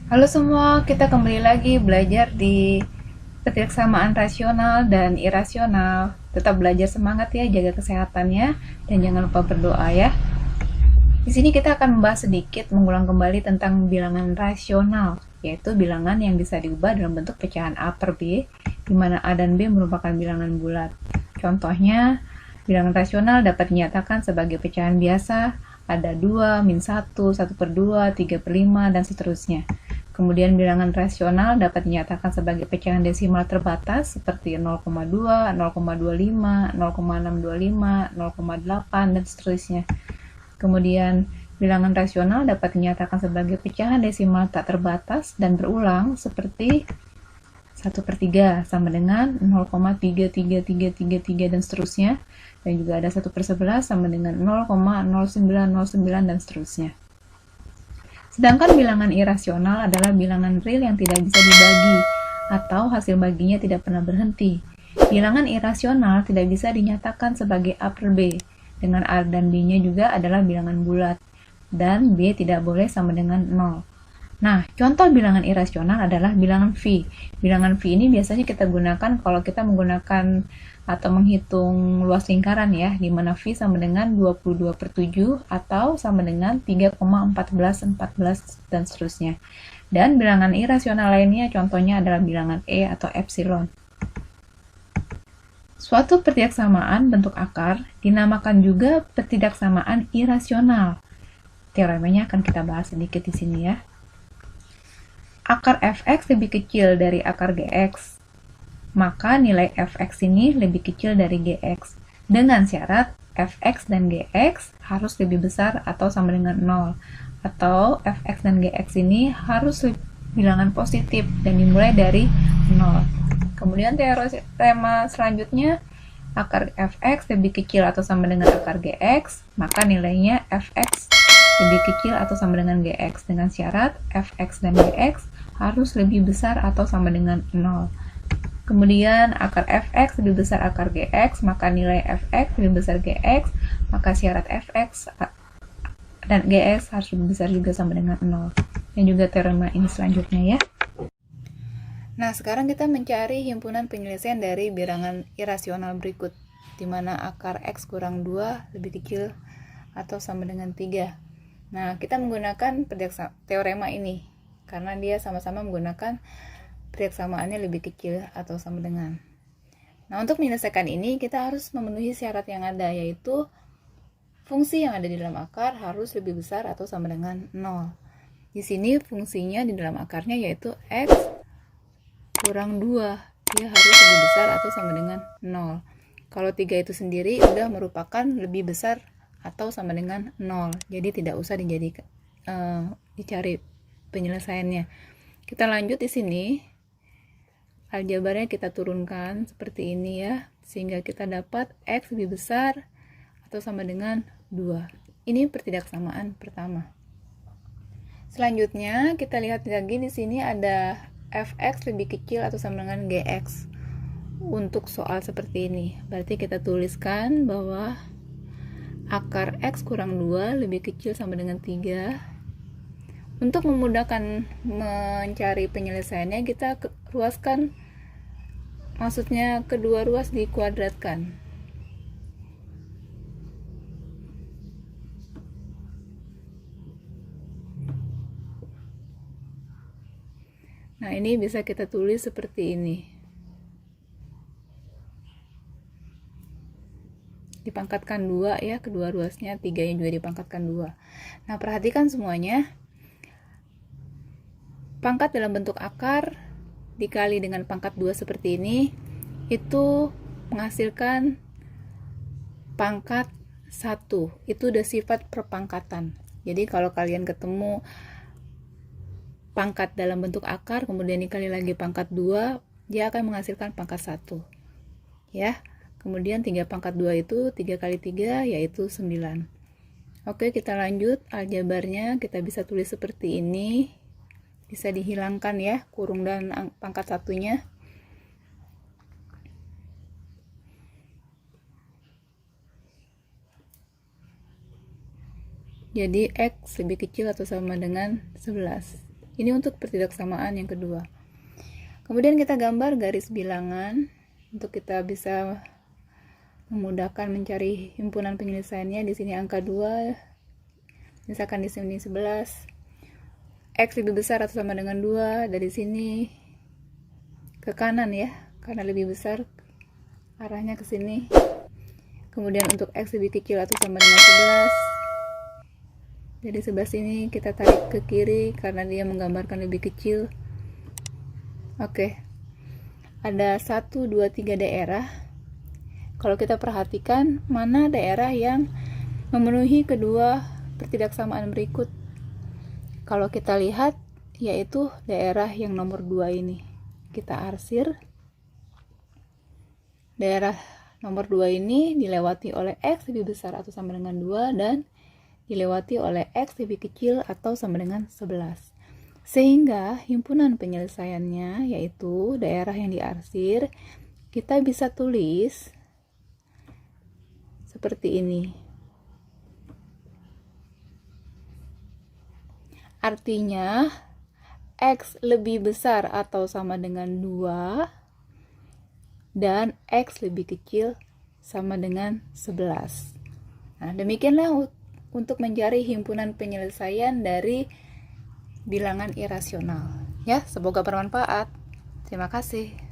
Halo semua, kita kembali lagi belajar di ketidaksamaan rasional dan irasional. Tetap belajar semangat ya, jaga kesehatannya, dan jangan lupa berdoa ya. Di sini kita akan membahas sedikit, mengulang kembali tentang bilangan rasional, yaitu bilangan yang bisa diubah dalam bentuk pecahan A per B, di mana A dan B merupakan bilangan bulat. Contohnya, bilangan rasional dapat dinyatakan sebagai pecahan biasa, ada 2, min 1, 1 per 2, 3 per 5, dan seterusnya. Kemudian bilangan rasional dapat dinyatakan sebagai pecahan desimal terbatas seperti 0,2, 0,25, 0,625, 0,8, dan seterusnya. Kemudian bilangan rasional dapat dinyatakan sebagai pecahan desimal tak terbatas dan berulang seperti 1 per 3 sama dengan 0,33333 dan seterusnya. Dan juga ada 1 per 11 sama dengan 0,0909 dan seterusnya. Sedangkan bilangan irasional adalah bilangan real yang tidak bisa dibagi atau hasil baginya tidak pernah berhenti. Bilangan irasional tidak bisa dinyatakan sebagai A per B, dengan A dan B-nya juga adalah bilangan bulat, dan B tidak boleh sama dengan 0. Nah, contoh bilangan irasional adalah bilangan V. Bilangan V ini biasanya kita gunakan kalau kita menggunakan atau menghitung luas lingkaran ya, di mana V sama dengan 22 per 7 atau sama dengan 3,1414 dan seterusnya. Dan bilangan irasional lainnya contohnya adalah bilangan E atau epsilon. Suatu pertidaksamaan bentuk akar dinamakan juga pertidaksamaan irasional. Teoremanya akan kita bahas sedikit di sini ya. Akar fx lebih kecil dari akar gx, maka nilai fx ini lebih kecil dari gx, dengan syarat fx dan gx harus lebih besar atau sama dengan 0, atau fx dan gx ini harus bilangan positif dan dimulai dari 0. Kemudian teorema selanjutnya, akar fx lebih kecil atau sama dengan akar gx, maka nilainya fx lebih kecil atau sama dengan gx, dengan syarat fx dan gx harus lebih besar atau sama dengan 0. Kemudian akar fx lebih besar akar gx, maka nilai fx lebih besar gx, maka syarat fx dan gx harus lebih besar juga sama dengan 0. Dan juga teorema ini selanjutnya ya. Nah, sekarang kita mencari himpunan penyelesaian dari bilangan irasional berikut, di mana akar x kurang 2 lebih kecil atau sama dengan 3. Nah, kita menggunakan teorema ini, karena dia sama-sama menggunakan persaksamaannya lebih kecil atau sama dengan. Nah, untuk menyelesaikan ini, kita harus memenuhi syarat yang ada, yaitu fungsi yang ada di dalam akar harus lebih besar atau sama dengan 0. Di sini fungsinya di dalam akarnya yaitu x kurang 2. Dia harus lebih besar atau sama dengan 0. Kalau 3 itu sendiri sudah merupakan lebih besar atau sama dengan 0. Jadi tidak usah dicari penyelesaiannya. Kita lanjut di sini. Aljabarnya kita turunkan seperti ini ya, sehingga kita dapat x lebih besar atau sama dengan 2. Ini pertidaksamaan pertama. Selanjutnya kita lihat lagi di sini ada fx lebih kecil atau sama dengan gx. Untuk soal seperti ini, berarti kita tuliskan bahwa akar x kurang 2 lebih kecil sama dengan 3. Untuk memudahkan mencari penyelesaiannya, kita ruaskan, maksudnya kedua ruas dikuadratkan. Nah, ini bisa kita tulis seperti ini. Dipangkatkan 2 ya, kedua ruasnya, 3-nya juga dipangkatkan 2. Nah, perhatikan semuanya. Pangkat dalam bentuk akar dikali dengan pangkat 2 seperti ini, itu menghasilkan pangkat 1. Itu udah sifat perpangkatan. Jadi kalau kalian ketemu pangkat dalam bentuk akar, kemudian dikali lagi pangkat 2, dia akan menghasilkan pangkat 1. Ya. Kemudian 3 pangkat 2 itu 3 kali 3 yaitu 9. Oke, kita lanjut. Aljabarnya kita bisa tulis seperti ini. Bisa dihilangkan ya, kurung dan pangkat satunya. Jadi x lebih kecil atau sama dengan 11. Ini untuk pertidaksamaan yang kedua. Kemudian kita gambar garis bilangan untuk kita bisa memudahkan mencari himpunan penyelesaiannya. Di sini angka 2, misalkan di sini 11. X lebih besar atau sama dengan 2, dari sini ke kanan ya, karena lebih besar arahnya ke sini. Kemudian untuk X lebih kecil atau sama dengan 11, dari sebelah sini kita tarik ke kiri karena dia menggambarkan lebih kecil. Oke, ada 1, 2, 3 daerah. Kalau kita perhatikan mana daerah yang memenuhi kedua pertidaksamaan berikut, kalau kita lihat yaitu daerah yang nomor 2 ini. Kita arsir. Daerah nomor 2 ini dilewati oleh X lebih besar atau sama dengan 2 dan dilewati oleh X lebih kecil atau sama dengan 11. Sehingga himpunan penyelesaiannya yaitu daerah yang diarsir, kita bisa tulis seperti ini. Artinya X lebih besar atau sama dengan 2 dan X lebih kecil sama dengan 11. Nah, demikianlah untuk mencari himpunan penyelesaian dari bilangan irasional. Ya, semoga bermanfaat. Terima kasih.